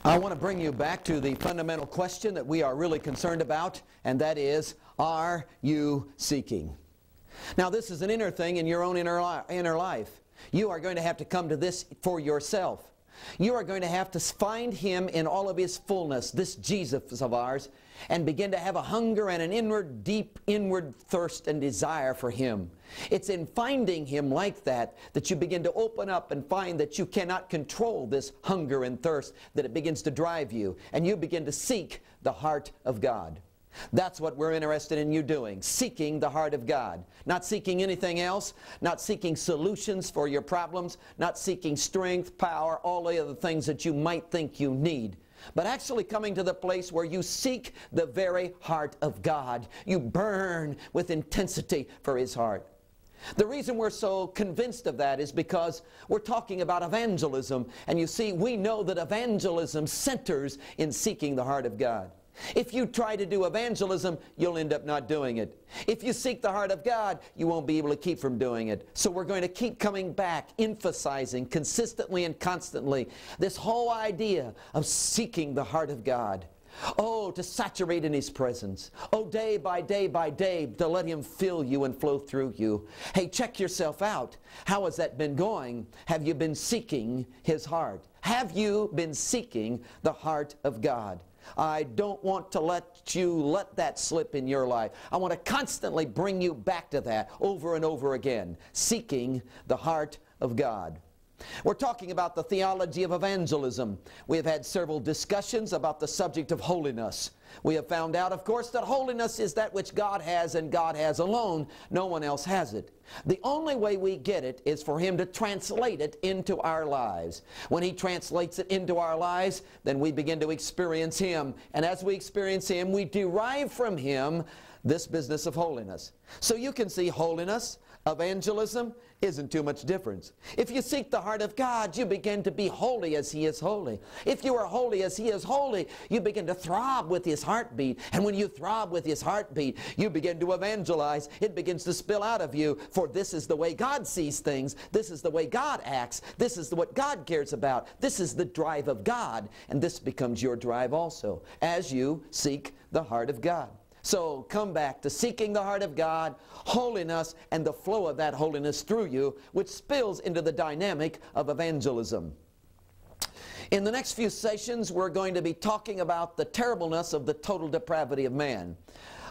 I want to bring you back to the fundamental question that we are really concerned about, and that is, are you seeking? Now, this is an inner thing in your own inner life. You are going to have to come to this for yourself. You are going to have to find Him in all of His fullness, this Jesus of ours, and begin to have a hunger and an deep inward thirst and desire for Him. It's in finding Him like that that you begin to open up and find that you cannot control this hunger and thirst, that it begins to drive you, and you begin to seek the heart of God. That's what we're interested in you doing, seeking the heart of God. Not seeking anything else, not seeking solutions for your problems, not seeking strength, power, all the other things that you might think you need, but actually coming to the place where you seek the very heart of God. You burn with intensity for His heart. The reason we're so convinced of that is because we're talking about evangelism, and you see, we know that evangelism centers in seeking the heart of God. If you try to do evangelism, you'll end up not doing it. If you seek the heart of God, you won't be able to keep from doing it. So we're going to keep coming back, emphasizing consistently and constantly this whole idea of seeking the heart of God. Oh, to saturate in His presence. Oh, day by day by day, to let Him fill you and flow through you. Hey, check yourself out. How has that been going? Have you been seeking His heart? Have you been seeking the heart of God? I don't want to let that slip in your life. I want to constantly bring you back to that over and over again. Seeking the heart of God. We're talking about the theology of evangelism. We have had several discussions about the subject of holiness. We have found out, of course, that holiness is that which God has and God has alone. No one else has it. The only way we get it is for Him to translate it into our lives. When He translates it into our lives, then we begin to experience Him. And as we experience Him, we derive from Him this business of holiness. So you can see holiness, evangelism, isn't too much difference. If you seek the heart of God, you begin to be holy as He is holy. If you are holy as He is holy, you begin to throb with His heartbeat. And when you throb with His heartbeat, you begin to evangelize. It begins to spill out of you, for this is the way God sees things. This is the way God acts. This is what God cares about. This is the drive of God. And this becomes your drive also, as you seek the heart of God. So come back to seeking the heart of God, holiness, and the flow of that holiness through you, which spills into the dynamic of evangelism. In the next few sessions, we're going to be talking about the terribleness of the total depravity of man.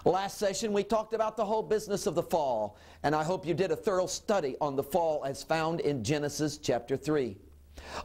Last session, we talked about the whole business of the fall, and I hope you did a thorough study on the fall as found in Genesis chapter 3.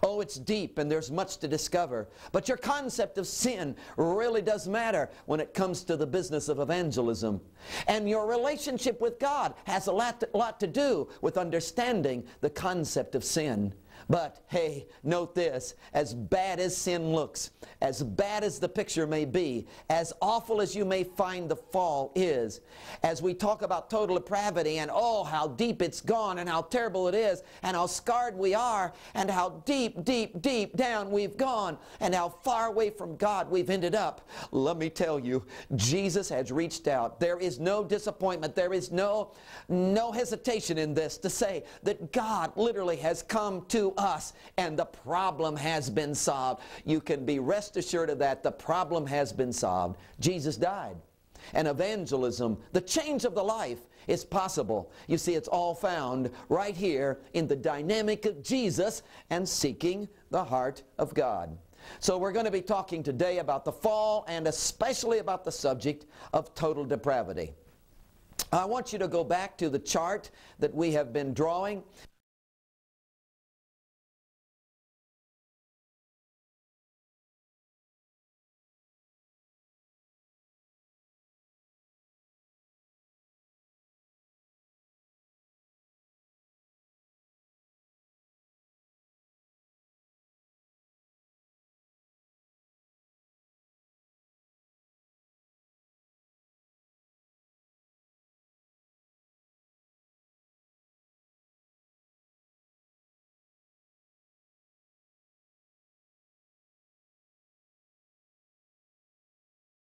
Oh, it's deep and there's much to discover. But your concept of sin really does matter when it comes to the business of evangelism. And your relationship with God has a lot to do with understanding the concept of sin. But, hey, note this, as bad as sin looks, as bad as the picture may be, as awful as you may find the fall is, as we talk about total depravity and oh, how deep it's gone and how terrible it is and how scarred we are and how deep, deep, deep down we've gone and how far away from God we've ended up, let me tell you, Jesus has reached out. There is no disappointment. There is no hesitation in this to say that God literally has come to us and the problem has been solved. You can be rest assured of that. The problem has been solved. Jesus died. And evangelism, the change of the life, is possible. You see, it's all found right here in the dynamic of Jesus and seeking the heart of God. So we're going to be talking today about the fall and especially about the subject of total depravity. I want you to go back to the chart that we have been drawing.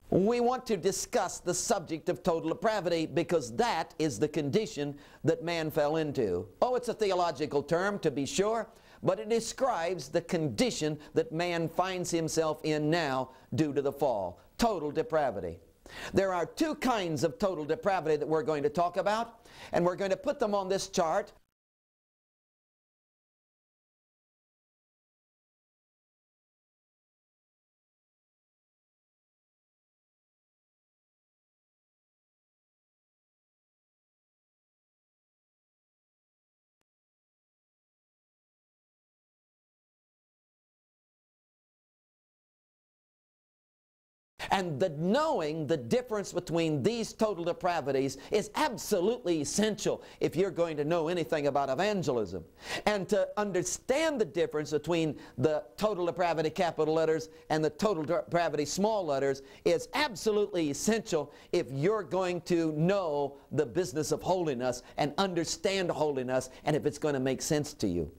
We want to discuss the subject of total depravity because that is the condition that man fell into. Oh, it's a theological term to be sure, but it describes the condition that man finds himself in now due to the fall. Total depravity. There are two kinds of total depravity that we're going to talk about, and we're going to put them on this chart. And knowing the difference between these total depravities is absolutely essential if you're going to know anything about evangelism. And to understand the difference between the total depravity capital letters and the total depravity small letters is absolutely essential if you're going to know the business of holiness and understand holiness, and if it's going to make sense to you.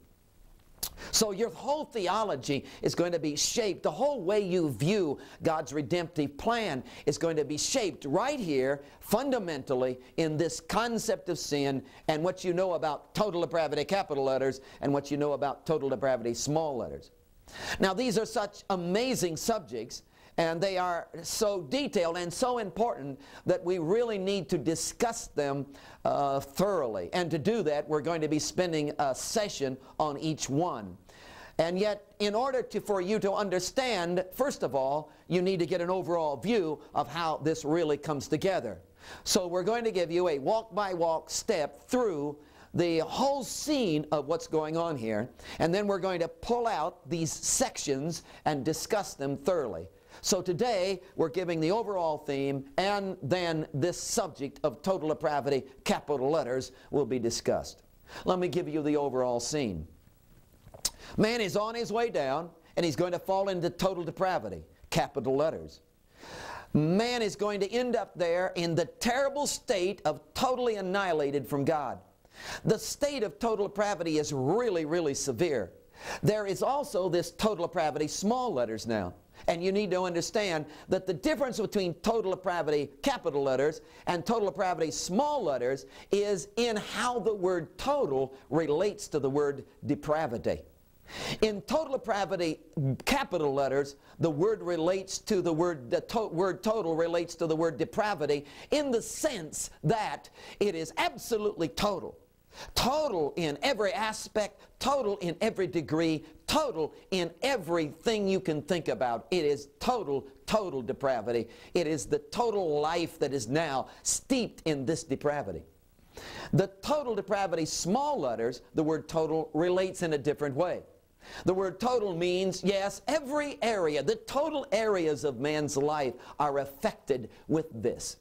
So your whole theology is going to be shaped, the whole way you view God's redemptive plan is going to be shaped right here, fundamentally, in this concept of sin and what you know about total depravity capital letters and what you know about total depravity small letters. Now these are such amazing subjects, and they are so detailed and so important that we really need to discuss them thoroughly. And to do that, we're going to be spending a session on each one. And yet, in order for you to understand, first of all, you need to get an overall view of how this really comes together. So we're going to give you a walk-by-walk step through the whole scene of what's going on here. And then we're going to pull out these sections and discuss them thoroughly. So today, we're giving the overall theme, and then this subject of total depravity, capital letters, will be discussed. Let me give you the overall scene. Man is on his way down, and he's going to fall into total depravity, capital letters. Man is going to end up there in the terrible state of totally annihilated from God. The state of total depravity is really, really severe. There is also this total depravity small letters now. And you need to understand that the difference between total depravity capital letters and total depravity small letters is in how the word total relates to the word depravity. In total depravity capital letters, the word relates to the word, word total relates to the word depravity in the sense that it is absolutely total. Total in every aspect, total in every degree, total in everything you can think about. It is total, total depravity. It is the total life that is now steeped in this depravity. The total depravity small letters, the word total relates in a different way. The word total means, yes, every area, the total areas of man's life are affected with this.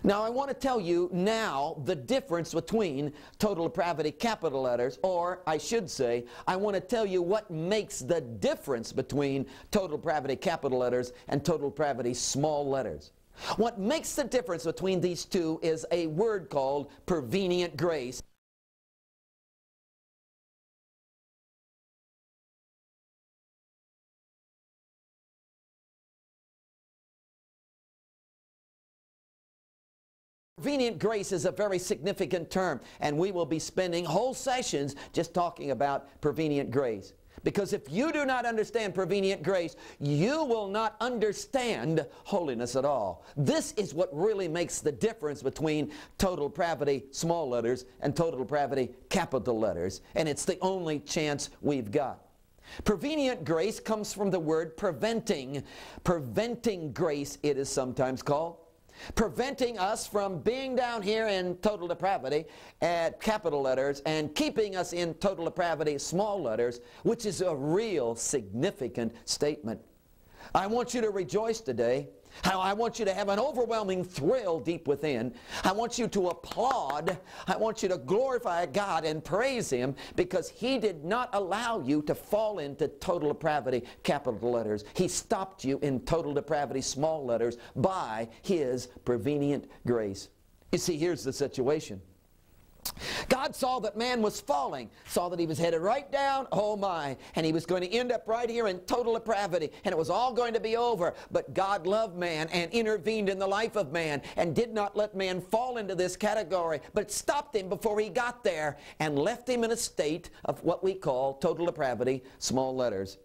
Now I want to tell you now the difference between total depravity capital letters, or I should say, I want to tell you what makes the difference between total depravity capital letters and total depravity small letters. What makes the difference between these two is a word called prevenient grace. Prevenient grace is a very significant term, and we will be spending whole sessions just talking about prevenient grace. Because if you do not understand prevenient grace, you will not understand holiness at all. This is what really makes the difference between total depravity small letters and total depravity capital letters, and it's the only chance we've got. Prevenient grace comes from the word preventing. Preventing grace, it is sometimes called. Preventing us from being down here in total depravity at capital letters and keeping us in total depravity small letters, which is a real significant statement. I want you to rejoice today. I want you to have an overwhelming thrill deep within. I want you to applaud. I want you to glorify God and praise Him because He did not allow you to fall into total depravity capital letters. He stopped you in total depravity small letters by His prevenient grace. You see, here's the situation. God saw that man was falling, saw that he was headed right down, oh my, and he was going to end up right here in total depravity, and it was all going to be over. But God loved man and intervened in the life of man and did not let man fall into this category, but stopped him before he got there and left him in a state of what we call total depravity, small letters.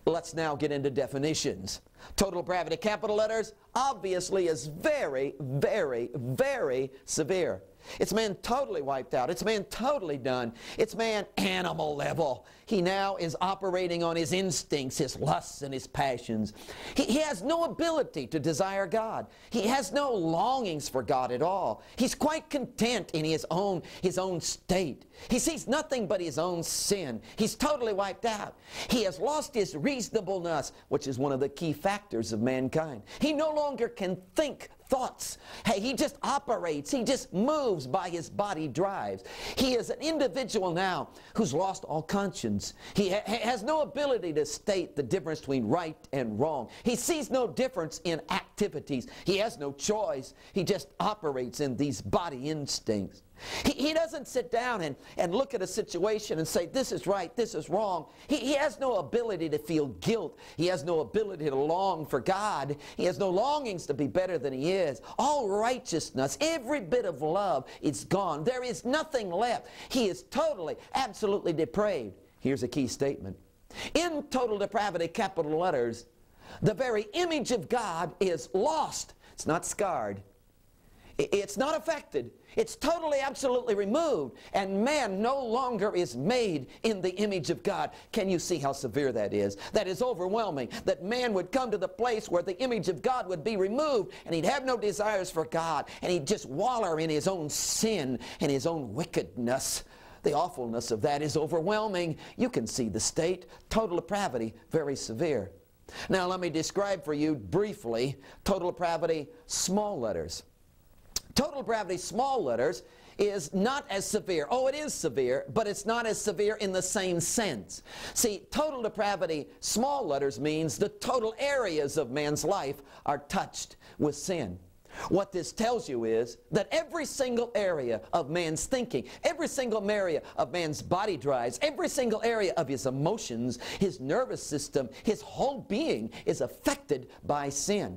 Let's now get into definitions. Total depravity, capital letters, obviously is very, very, very severe. It's man totally wiped out. It's man totally done. It's man animal level. He now is operating on his instincts, his lusts, and his passions. He has no ability to desire God. He has no longings for God at all. He's quite content in his own state. He sees nothing but his own sin. He's totally wiped out. He has lost his reasonableness, which is one of the key factors of mankind. He no longer can think thoughts. Hey, he just operates. He just moves by his body drives. He is an individual now who's lost all conscience. He has no ability to state the difference between right and wrong. He sees no difference in activities. He has no choice. He just operates in these body instincts. He doesn't sit down and look at a situation and say, this is right, this is wrong. He has no ability to feel guilt. He has no ability to long for God. He has no longings to be better than he is. All righteousness, every bit of love is gone. There is nothing left. He is totally, absolutely depraved. Here's a key statement. In total depravity, capital letters, the very image of God is lost. It's not scarred. It's not affected. It's totally, absolutely removed. And man no longer is made in the image of God. Can you see how severe that is? That is overwhelming. That man would come to the place where the image of God would be removed and he'd have no desires for God. And he'd just waller in his own sin and his own wickedness. The awfulness of that is overwhelming. You can see the state. Total depravity, very severe. Now let me describe for you briefly total depravity, small letters. Total depravity, small letters, is not as severe. Oh, it is severe, but it's not as severe in the same sense. See, total depravity, small letters, means the total areas of man's life are touched with sin. What this tells you is that every single area of man's thinking, every single area of man's body drives, every single area of his emotions, his nervous system, his whole being is affected by sin.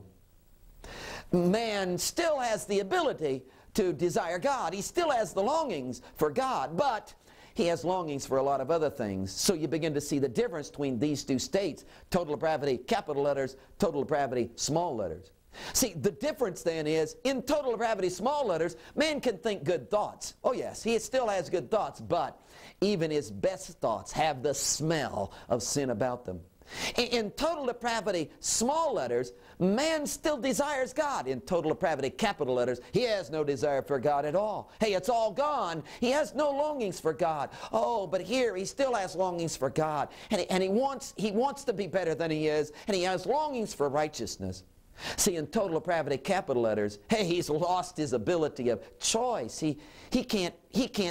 Man still has the ability to desire God. He still has the longings for God, but he has longings for a lot of other things. So you begin to see the difference between these two states, total depravity, capital letters, total depravity, small letters. See, the difference then is, in total depravity, small letters, man can think good thoughts. Oh yes, he still has good thoughts, but even his best thoughts have the smell of sin about them. In total depravity, small letters, man still desires God. In total depravity, capital letters, he has no desire for God at all. Hey, it's all gone. He has no longings for God. Oh, but here he still has longings for God. And he wants to be better than he is, and he has longings for righteousness. See, in total depravity, capital letters, hey, he's lost his ability of choice. He can't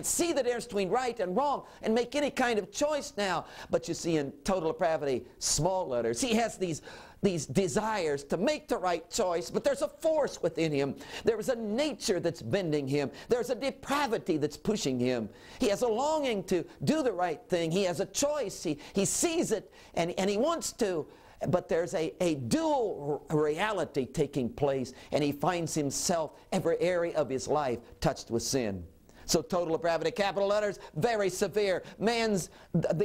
see the difference between right and wrong and make any kind of choice now. But you see, in total depravity, small letters, he has these desires to make the right choice, but there's a force within him. There is a nature that's bending him. There's a depravity that's pushing him. He has a longing to do the right thing. He has a choice. He sees it and he wants to. But there's a dual reality taking place, and he finds himself, every area of his life, touched with sin. So total depravity, capital letters, very severe. The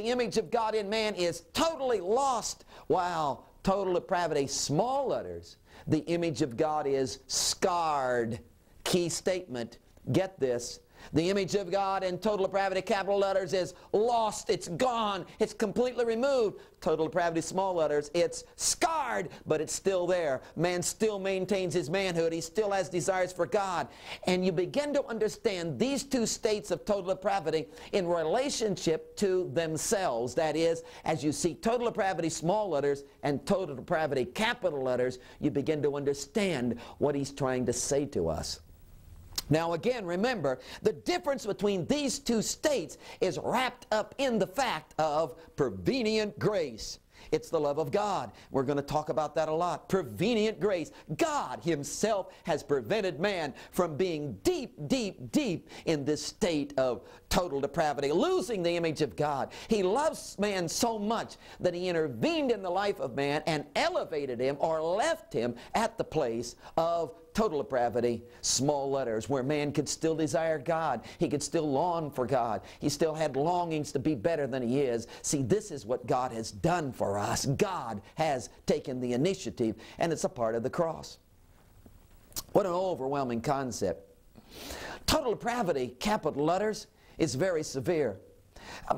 image of God in man is totally lost, while total depravity, small letters, the image of God is scarred. Key statement, get this. The image of God in total depravity, capital letters, is lost. It's gone. It's completely removed. Total depravity, small letters, it's scarred, but it's still there. Man still maintains his manhood. He still has desires for God. And you begin to understand these two states of total depravity in relationship to themselves. That is, as you see total depravity, small letters, and total depravity, capital letters, you begin to understand what he's trying to say to us. Now again, remember, the difference between these two states is wrapped up in the fact of prevenient grace. It's the love of God. We're going to talk about that a lot. Prevenient grace. God Himself has prevented man from being deep, deep, deep in this state of total depravity, losing the image of God. He loves man so much that He intervened in the life of man and elevated him or left him at the place of total depravity, small letters, where man could still desire God. He could still long for God. He still had longings to be better than he is. See, this is what God has done for us. God has taken the initiative, and it's a part of the cross. What an overwhelming concept. Total depravity, capital letters, is very severe.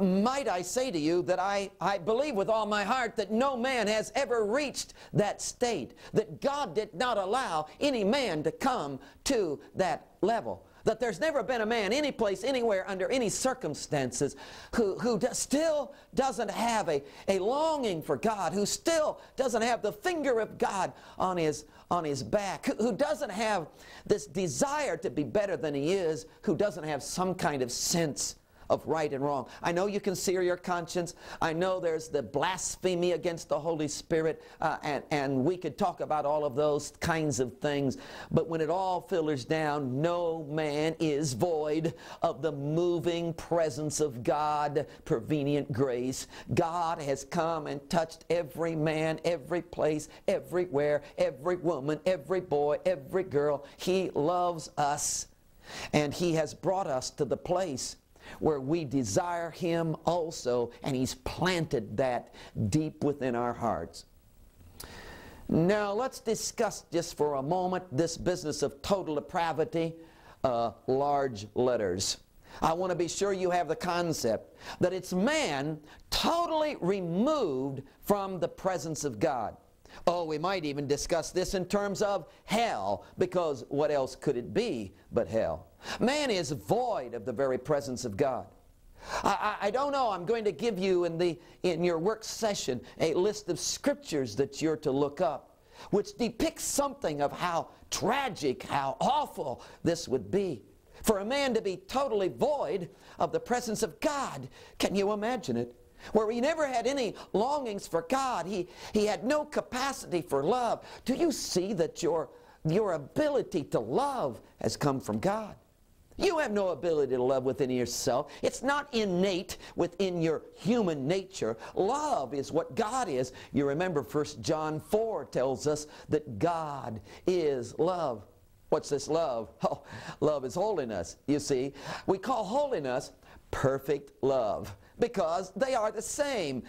Might I say to you that I believe with all my heart that no man has ever reached that state, that God did not allow any man to come to that level. That there's never been a man any place, anywhere, under any circumstances who still doesn't have a longing for God, who still doesn't have the finger of God on his back, who doesn't have this desire to be better than he is, who doesn't have some kind of sense of right and wrong. I know you can sear your conscience. I know there's the blasphemy against the Holy Spirit, and we could talk about all of those kinds of things. But when it all filters down, no man is void of the moving presence of God, prevenient grace. God has come and touched every man, every place, everywhere, every woman, every boy, every girl. He loves us, and He has brought us to the place where we desire Him also, and He's planted that deep within our hearts. Now let's discuss just for a moment this business of total depravity, large letters. I want to be sure you have the concept that it's man totally removed from the presence of God. Oh, we might even discuss this in terms of hell, because what else could it be but hell? Man is void of the very presence of God. I don't know. I'm going to give you in your work session a list of scriptures that you're to look up, which depicts something of how tragic, how awful this would be. For a man to be totally void of the presence of God, can you imagine it? Where he never had any longings for God. He had no capacity for love. Do you see that your ability to love has come from God? You have no ability to love within yourself. It's not innate within your human nature. Love is what God is. You remember 1 John 4 tells us that God is love. What's this love? Oh, love is holiness. You see, we call holiness perfect love, because they are the same.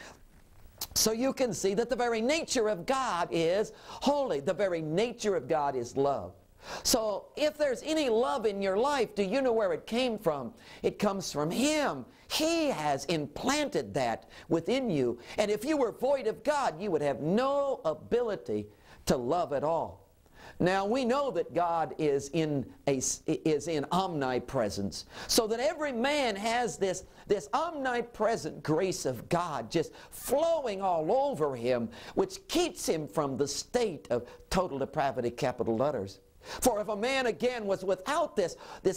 So you can see that the very nature of God is holy. The very nature of God is love. So if there's any love in your life, do you know where it came from? It comes from Him. He has implanted that within you. And if you were void of God, you would have no ability to love at all. Now we know that God is in omnipresence, so that every man has this omnipresent grace of God just flowing all over him, which keeps him from the state of total depravity, capital letters. For if a man again was without this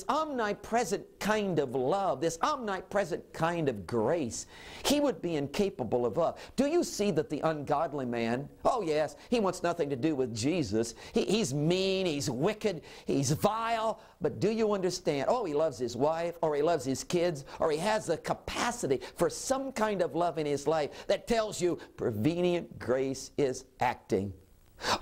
omnipresent kind of love, this omnipresent kind of grace, he would be incapable of love. Do you see that the ungodly man, oh yes, he wants nothing to do with Jesus. He's mean, he's wicked, he's vile, but do you understand? Oh, he loves his wife, or he loves his kids, or he has the capacity for some kind of love in his life that tells you prevenient grace is acting.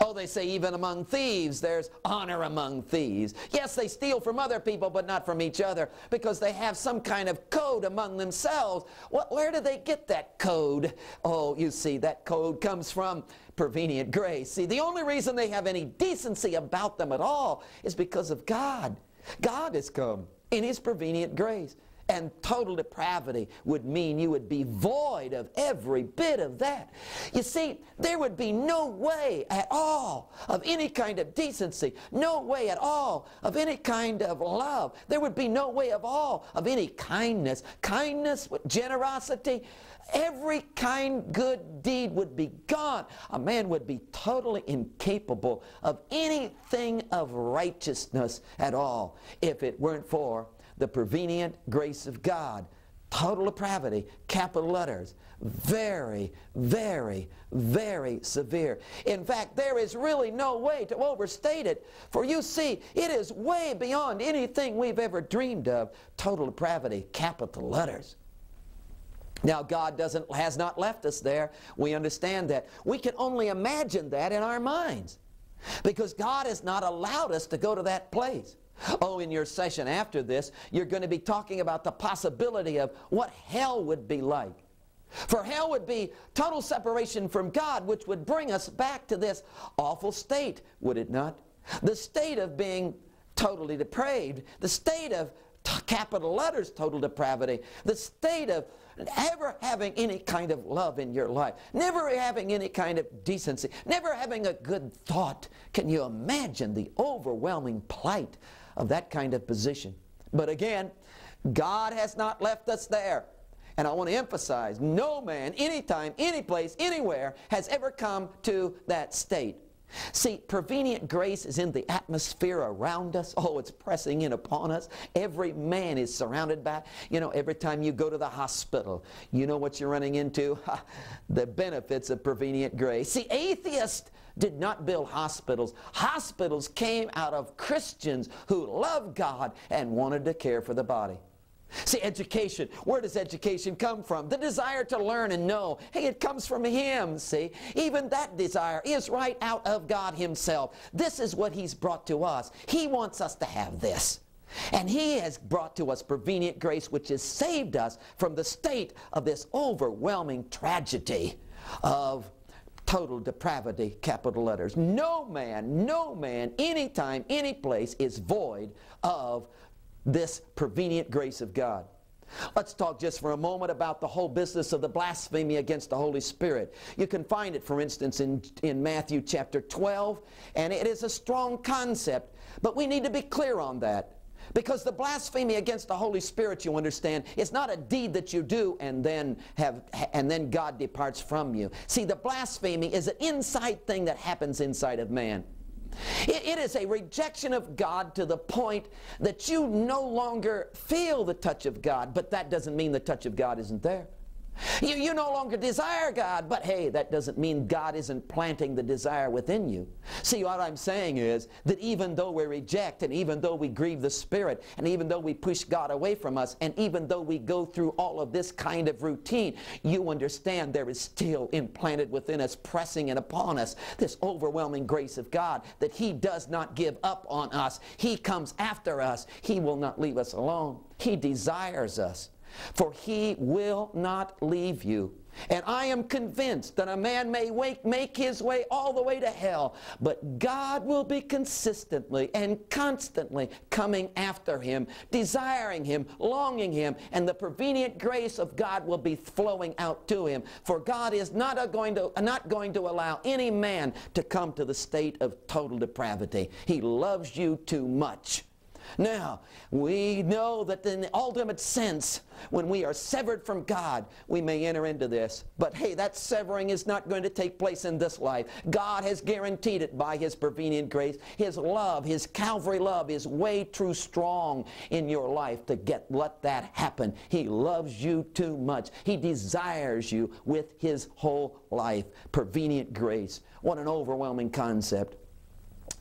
Oh, they say even among thieves there's honor among thieves. Yes, they steal from other people, but not from each other, because they have some kind of code among themselves. Where do they get that code? Oh, you see, that code comes from prevenient grace. See, the only reason they have any decency about them at all is because of God. God has come in His prevenient grace. And total depravity would mean you would be void of every bit of that. You see, there would be no way at all of any kind of decency, no way at all of any kind of love. There would be no way at all of any kindness. Kindness, generosity, every kind good deed would be gone. A man would be totally incapable of anything of righteousness at all if it weren't for the prevenient grace of God total depravity, capital letters. Very, very, very severe. In fact, there is really no way to overstate it. For you see, it is way beyond anything we've ever dreamed of. Total depravity, capital letters. Now, God has not left us there. We understand that. We can only imagine that in our minds, because God has not allowed us to go to that place. Oh, in your session after this, you're going to be talking about the possibility of what hell would be like. For hell would be total separation from God, which would bring us back to this awful state, would it not? The state of being totally depraved, the state of capital letters total depravity, the state of never having any kind of love in your life, never having any kind of decency, never having a good thought. Can you imagine the overwhelming plight of that kind of position? But again, God has not left us there. And I want to emphasize, no man, anytime, any place, anywhere has ever come to that state. See, prevenient grace is in the atmosphere around us. Oh, it's pressing in upon us. Every man is surrounded by, every time you go to the hospital, you know what you're running into? The benefits of prevenient grace. See, atheists did not build hospitals. Hospitals came out of Christians who loved God and wanted to care for the body. See, education, where does education come from? The desire to learn and know. Hey, it comes from Him, see. Even that desire is right out of God Himself. This is what He's brought to us. He wants us to have this. And He has brought to us prevenient grace, which has saved us from the state of this overwhelming tragedy of total depravity, capital letters. No man, anytime, any place is void of this prevenient grace of God. Let's talk just for a moment about the whole business of the blasphemy against the Holy Spirit. You can find it, for instance, in Matthew chapter 12, and it is a strong concept, but we need to be clear on that. Because the blasphemy against the Holy Spirit, you understand, is not a deed that you do and then God departs from you. See, the blasphemy is an inside thing that happens inside of man. It is a rejection of God to the point that you no longer feel the touch of God, but that doesn't mean the touch of God isn't there. You no longer desire God, but hey, that doesn't mean God isn't planting the desire within you. See, what I'm saying is that even though we reject, and even though we grieve the Spirit, and even though we push God away from us, and even though we go through all of this kind of routine, you understand there is still implanted within us, pressing in upon us, this overwhelming grace of God, that He does not give up on us. He comes after us. He will not leave us alone. He desires us. For He will not leave you. And I am convinced that a man may make his way all the way to hell, but God will be consistently and constantly coming after him, desiring him, longing him, and the prevenient grace of God will be flowing out to him. For God is not going to allow any man to come to the state of total depravity. He loves you too much. Now, we know that in the ultimate sense, when we are severed from God, we may enter into this. But hey, that severing is not going to take place in this life. God has guaranteed it by His prevenient grace. His love, His Calvary love is way too strong in your life to let that happen. He loves you too much. He desires you with His whole life. Prevenient grace. What an overwhelming concept.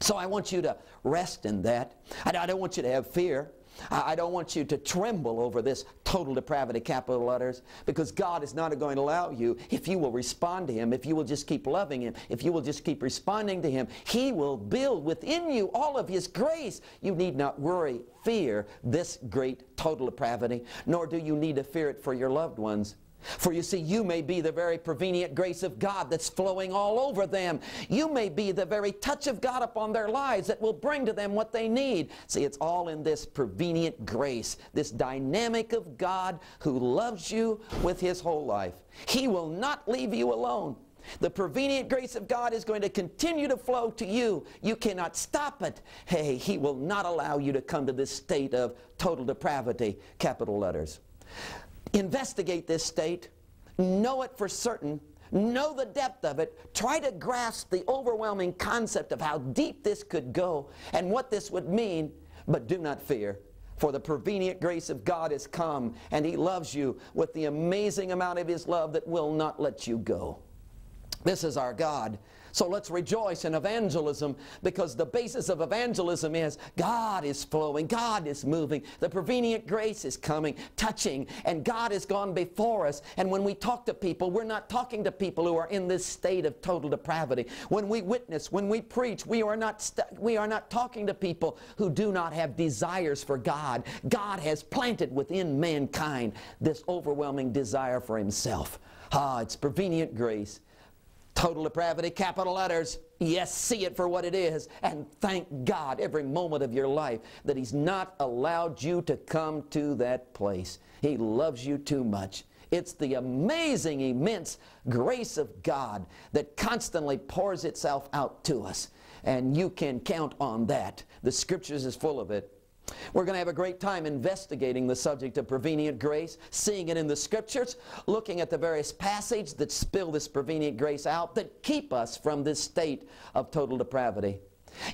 So I want you to rest in that. I don't want you to have fear. I don't want you to tremble over this total depravity, capital letters, because God is not going to allow you. If you will respond to Him, if you will just keep loving Him, if you will just keep responding to Him, He will build within you all of His grace. You need not worry, fear this great total depravity, nor do you need to fear it for your loved ones. For you see, you may be the very prevenient grace of God that's flowing all over them. You may be the very touch of God upon their lives that will bring to them what they need. See, it's all in this prevenient grace, this dynamic of God who loves you with His whole life. He will not leave you alone. The prevenient grace of God is going to continue to flow to you. You cannot stop it. Hey, He will not allow you to come to this state of total depravity, capital letters. Investigate this state, know it for certain, know the depth of it, try to grasp the overwhelming concept of how deep this could go and what this would mean, but do not fear. For the prevenient grace of God has come, and He loves you with the amazing amount of His love that will not let you go. This is our God. So let's rejoice in evangelism, because the basis of evangelism is God is flowing, God is moving, the prevenient grace is coming, touching, and God has gone before us. And when we talk to people, we're not talking to people who are in this state of total depravity. When we witness, when we preach, we are not talking to people who do not have desires for God. God has planted within mankind this overwhelming desire for Himself. It's prevenient grace. Total depravity, capital letters. Yes, see it for what it is. And thank God every moment of your life that He's not allowed you to come to that place. He loves you too much. It's the amazing, immense grace of God that constantly pours itself out to us. And you can count on that. The Scriptures is full of it. We're going to have a great time investigating the subject of prevenient grace, seeing it in the Scriptures, looking at the various passages that spill this prevenient grace out, that keep us from this state of total depravity.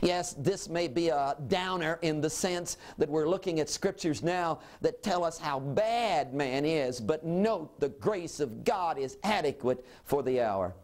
Yes, this may be a downer in the sense that we're looking at Scriptures now that tell us how bad man is, but note the grace of God is adequate for the hour.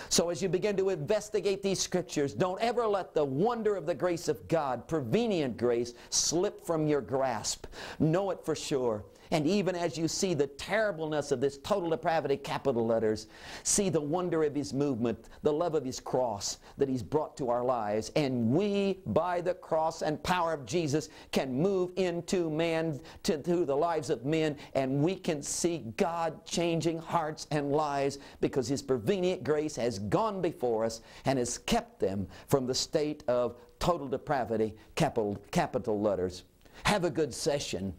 So as you begin to investigate these Scriptures, don't ever let the wonder of the grace of God, prevenient grace, slip from your grasp. Know it for sure. And even as you see the terribleness of this total depravity, capital letters, see the wonder of His movement, the love of His cross that He's brought to our lives. And we, by the cross and power of Jesus, can move into man, to the lives of men, and we can see God changing hearts and lives, because His prevenient grace has gone before us and has kept them from the state of total depravity, capital letters. Have a good session.